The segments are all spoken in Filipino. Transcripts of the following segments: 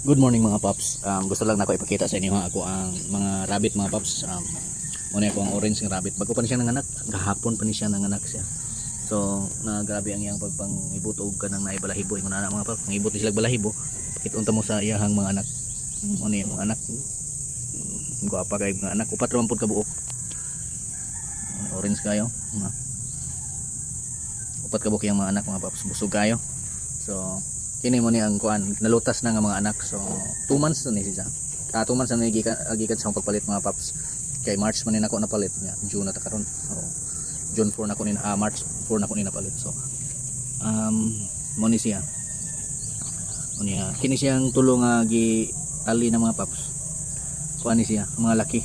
Good morning mga paps. Gusto lang na ako ipakita sa inyo ako ang mga rabbit mga paps. Muna ako ang orange ng rabbit. Bago pa ni siya nanganak, gahapon pa ni siya nanganak siya. So, grabe ang iyang pagpangibutog ka ng naibalahibo. Yung na mga paps, ngibot ni sila balahibo. Pakitunta mo sa iyahang mga anak. Ano yung mga anak? Guwapa kayo mga anak. Upat raman po kabuok. Orange kayo. Upat kabuok yung mga anak mga paps. Busog kayo. So, kini mo ni ang kuan nalutas na nga mga anak. So 2 months na ni siya. 2 months na gikan sa akong pagpalit mga paps. Kay March man ni nako napalit nya. June na ta karon. So June 4 na ko ni March 4 na ko ni napalit. So mo ni siya. Unya kini siyang tulo nga gi tali na mga paps. Kuan ni siya mga laki.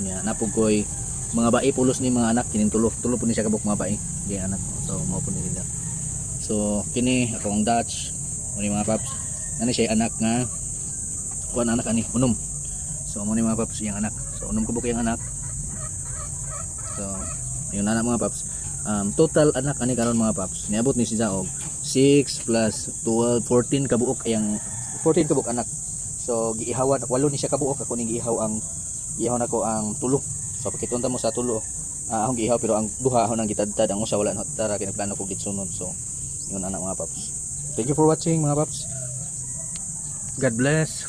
Unya napugoy mga bae pulos ni mga anak kining tulo po ni siya kabuk mga bae. Di anak. So mao po ni nila. So kini akong Dutch mo ni mga paps nani siya anak nga kuan anak ani unom. So mo ni mga paps yang anak. So unom kubok yang anak. So yun anak mga paps. Total anak ani karon mga paps niabot ni siya og 6 plus 12 14 kabuok yang 14 kabuok anak. So giihawan 8 ni siya kabuok ako ning giihaw ang giihaw nako ang tulo. So pakitunta mo sa tulo akong giihaw pero ang duha ako nang gitadtad ang usa wala na tara kinaplano ko gitsunod. So yun anak mga paps. Thank you for watching mga paps. God bless.